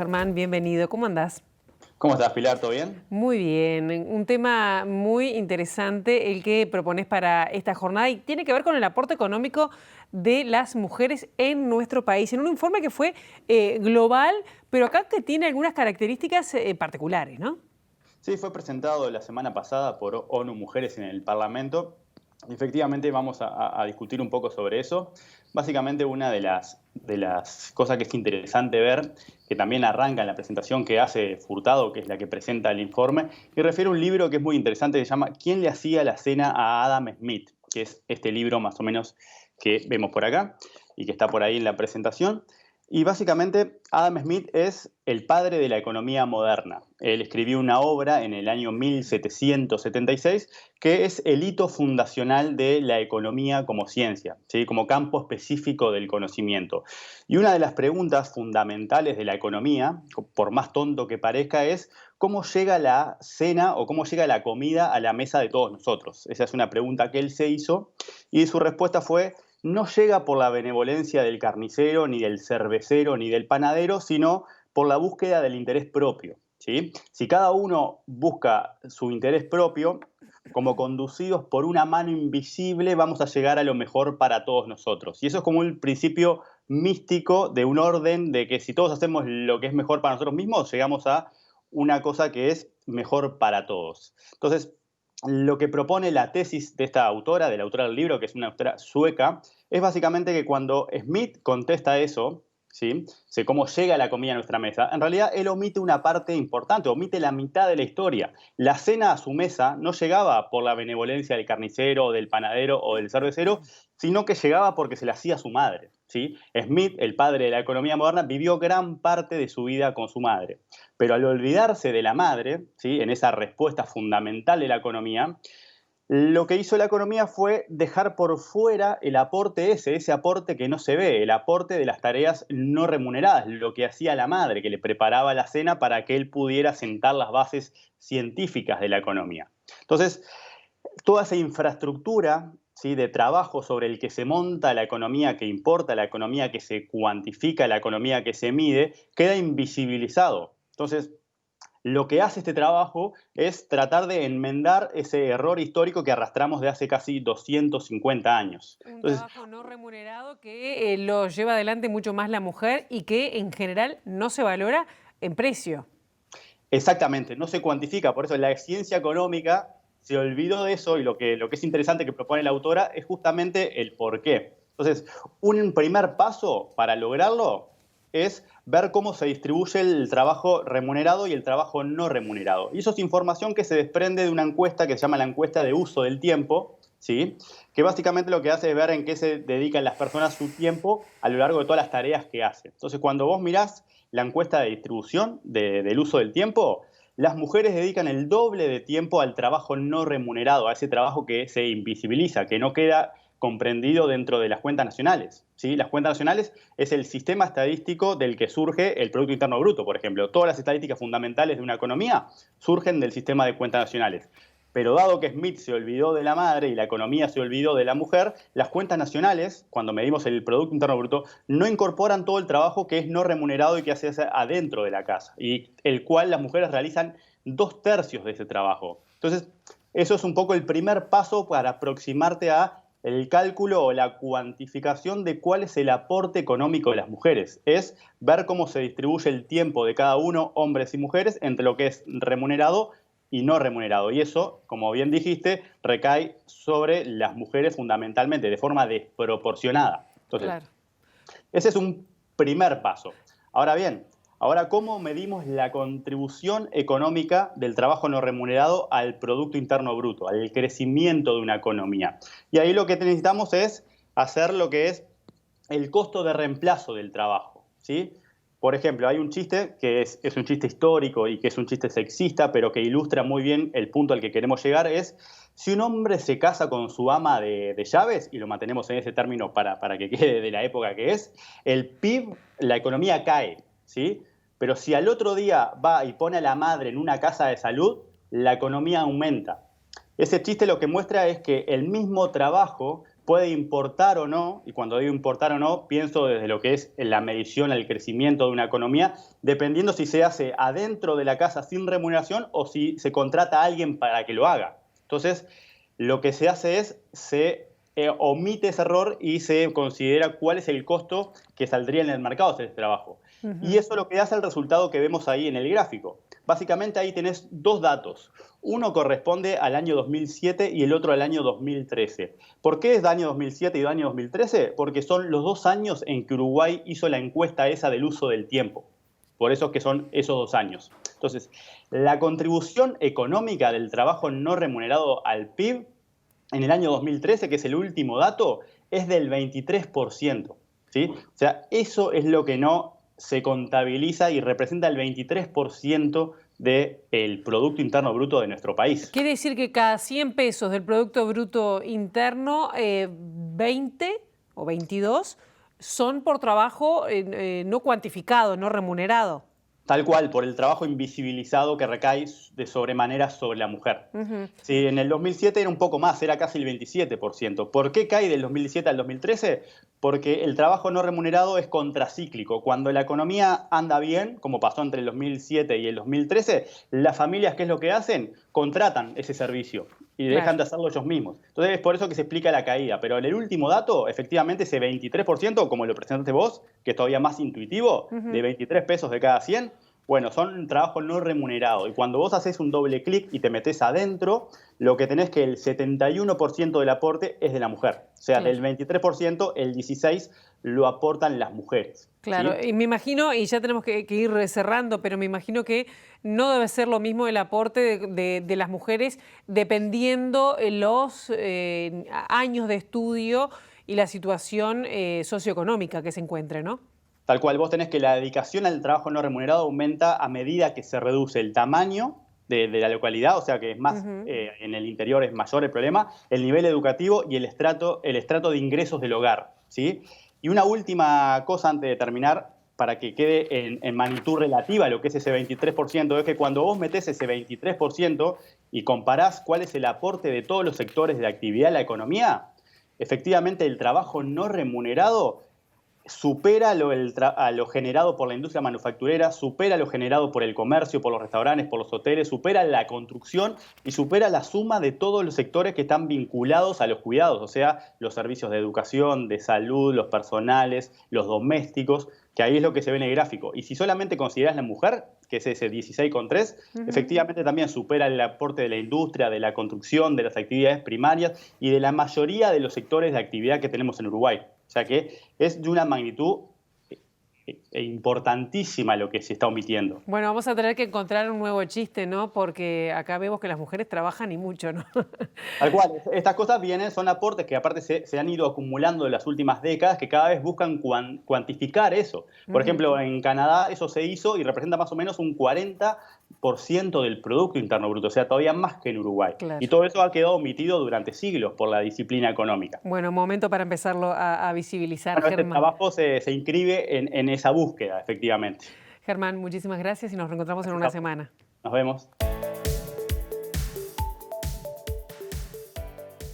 Germán, bienvenido. ¿Cómo andás? ¿Cómo estás, Pilar? ¿Todo bien? Muy bien, un tema muy interesante el que propones para esta jornada y tiene que ver con el aporte económico de las mujeres en nuestro país, en un informe que fue global, pero acá que tiene algunas características particulares, ¿no? Sí, fue presentado la semana pasada por ONU Mujeres en el Parlamento. Efectivamente, vamos a discutir un poco sobre eso. Básicamente, una de las cosas que es interesante ver, que también arranca en la presentación que hace Furtado, que es la que presenta el informe, y refiere a un libro que es muy interesante, que se llama ¿Quién le hacía la cena a Adam Smith?, que es este libro más o menos que vemos por acá y que está por ahí en la presentación. Y básicamente Adam Smith es el padre de la economía moderna. Él escribió una obra en el año 1776 que es el hito fundacional de la economía como ciencia, ¿sí? Como campo específico del conocimiento. Y una de las preguntas fundamentales de la economía, por más tonto que parezca, es cómo llega la cena o cómo llega la comida a la mesa de todos nosotros. Esa es una pregunta que él se hizo y su respuesta fue: no llega por la benevolencia del carnicero, ni del cervecero, ni del panadero, sino por la búsqueda del interés propio, ¿sí? Si cada uno busca su interés propio, como conducidos por una mano invisible, vamos a llegar a lo mejor para todos nosotros. Y eso es como un principio místico de un orden de que si todos hacemos lo que es mejor para nosotros mismos, llegamos a una cosa que es mejor para todos. Entonces, lo que propone la tesis de esta autora, de la autora del libro, que es una autora sueca, es básicamente que cuando Smith contesta eso, ¿sí? Sé cómo llega la comida a nuestra mesa, en realidad él omite una parte importante, omite la mitad de la historia. La cena a su mesa no llegaba por la benevolencia del carnicero, del panadero o del cervecero, sino que llegaba porque se la hacía su madre, ¿sí? Smith, el padre de la economía moderna, vivió gran parte de su vida con su madre. Pero al olvidarse de la madre, ¿sí? En esa respuesta fundamental de la economía, lo que hizo la economía fue dejar por fuera el aporte ese aporte que no se ve, el aporte de las tareas no remuneradas, lo que hacía la madre, que le preparaba la cena para que él pudiera sentar las bases científicas de la economía. Entonces, toda esa infraestructura, ¿sí?, de trabajo sobre el que se monta la economía que importa, la economía que se cuantifica, la economía que se mide, queda invisibilizado. Entonces, lo que hace este trabajo es tratar de enmendar ese error histórico que arrastramos de hace casi 250 años. Un Entonces, trabajo no remunerado que lo lleva adelante mucho más la mujer y que en general no se valora en precio. exactamente, no se cuantifica, por eso la ciencia económica se olvidó de eso y lo que es interesante que propone la autora es justamente el por qué. Entonces, un primer paso para lograrlo es ver cómo se distribuye el trabajo remunerado y el trabajo no remunerado. Y eso es información que se desprende de una encuesta que se llama la encuesta de uso del tiempo, ¿sí?, que básicamente lo que hace es ver en qué se dedican las personas su tiempo a lo largo de todas las tareas que hacen. Entonces, cuando vos mirás la encuesta de distribución del uso del tiempo, las mujeres dedican el doble de tiempo al trabajo no remunerado, a ese trabajo que se invisibiliza, que no queda comprendido dentro de las cuentas nacionales, ¿sí? Las cuentas nacionales es el sistema estadístico del que surge el Producto Interno Bruto, por ejemplo. Todas las estadísticas fundamentales de una economía surgen del sistema de cuentas nacionales. Pero dado que Smith se olvidó de la madre y la economía se olvidó de la mujer, las cuentas nacionales, cuando medimos el Producto Interno Bruto, no incorporan todo el trabajo que es no remunerado y que hace adentro de la casa, y el cual las mujeres realizan 2/3 de ese trabajo. Entonces, eso es un poco el primer paso para aproximarte a el cálculo o la cuantificación de cuál es el aporte económico de las mujeres. Es ver cómo se distribuye el tiempo de cada uno, hombres y mujeres, entre lo que es remunerado y no remunerado. Y eso, como bien dijiste, recae sobre las mujeres fundamentalmente, de forma desproporcionada. Entonces, Claro. ese es un primer paso. Ahora bien, ahora, ¿cómo medimos la contribución económica del trabajo no remunerado al Producto Interno Bruto, al crecimiento de una economía? Y ahí lo que necesitamos es hacer lo que es el costo de reemplazo del trabajo, ¿sí? Por ejemplo, hay un chiste que es un chiste histórico y que es un chiste sexista, pero que ilustra muy bien el punto al que queremos llegar, es si un hombre se casa con su ama de llaves, y lo mantenemos en ese término para que quede de la época que es, el PIB, la economía cae, ¿sí? Pero si al otro día va y pone a la madre en una casa de salud, la economía aumenta. Ese chiste lo que muestra es que el mismo trabajo puede importar o no, y cuando digo importar o no, pienso desde lo que es la medición al crecimiento de una economía, dependiendo si se hace adentro de la casa sin remuneración o si se contrata a alguien para que lo haga. Entonces, lo que se hace es, se omite ese error y se considera cuál es el costo que saldría en el mercado hacer este trabajo. Y eso lo que hace el resultado que vemos ahí en el gráfico. Básicamente ahí tenés dos datos. Uno corresponde al año 2007 y el otro al año 2013. ¿Por qué es del año 2007 y del año 2013? Porque son los 2 años en que Uruguay hizo la encuesta esa del uso del tiempo. Por eso es que son esos 2 años. Entonces, la contribución económica del trabajo no remunerado al PIB en el año 2013, que es el último dato, es del 23%. ¿Sí? O sea, eso es lo que no se contabiliza y representa el 23% del Producto Interno Bruto de nuestro país. Quiere decir que cada 100 pesos del Producto Bruto Interno, 20 o 22 son por trabajo no cuantificado, no remunerado. Tal cual, por el trabajo invisibilizado que recae de sobremanera sobre la mujer. Sí, en el 2007 era un poco más, era casi el 27%. ¿Por qué cae del 2017 al 2013? Porque el trabajo no remunerado es contracíclico. Cuando la economía anda bien, como pasó entre el 2007 y el 2013, las familias, ¿qué es lo que hacen? Contratan ese servicio y dejan de hacerlo ellos mismos. Entonces es por eso que se explica la caída. Pero en el último dato, efectivamente ese 23%, como lo presentaste vos, que es todavía más intuitivo, de 23 pesos de cada 100, bueno, son trabajo no remunerado. Y cuando vos haces un doble clic y te metés adentro, lo que tenés que el 71% del aporte es de la mujer. O sea, del 23%, el 16% lo aportan las mujeres. Claro, ¿sí? y me imagino, y ya tenemos que ir cerrando, pero me imagino que no debe ser lo mismo el aporte de las mujeres dependiendo los años de estudio y la situación socioeconómica que se encuentre, ¿no? Tal cual, vos tenés que la dedicación al trabajo no remunerado aumenta a medida que se reduce el tamaño de la localidad, o sea que es más, en el interior es mayor el problema, el nivel educativo y el estrato de ingresos del hogar, ¿sí? Y una última cosa antes de terminar, para que quede en magnitud relativa lo que es ese 23%, es que cuando vos metés ese 23% y comparás cuál es el aporte de todos los sectores de actividad a la economía, efectivamente el trabajo no remunerado supera a lo generado por la industria manufacturera, supera lo generado por el comercio, por los restaurantes, por los hoteles, supera la construcción y supera la suma de todos los sectores que están vinculados a los cuidados, o sea, los servicios de educación, de salud, los personales, los domésticos, que ahí es lo que se ve en el gráfico. Y si solamente considerás la mujer, que es ese 16,3, efectivamente también supera el aporte de la industria, de la construcción, de las actividades primarias y de la mayoría de los sectores de actividad que tenemos en Uruguay. O sea que es de una magnitud importantísima lo que se está omitiendo. Bueno, vamos a tener que encontrar un nuevo chiste, ¿no? Porque acá vemos que las mujeres trabajan y mucho, ¿no? Tal cual, estas cosas son aportes que aparte se han ido acumulando en las últimas décadas, que cada vez buscan cuantificar eso. Por ejemplo, en Canadá eso se hizo y representa más o menos un 40% del Producto Interno Bruto, o sea, todavía más que en Uruguay. Claro. Y todo eso ha quedado omitido durante siglos por la disciplina económica. Bueno, momento para empezarlo a visibilizar, Bueno, este Germán. trabajo se inscribe en esa búsqueda, efectivamente. Germán, muchísimas gracias y nos reencontramos en una semana. Nos vemos.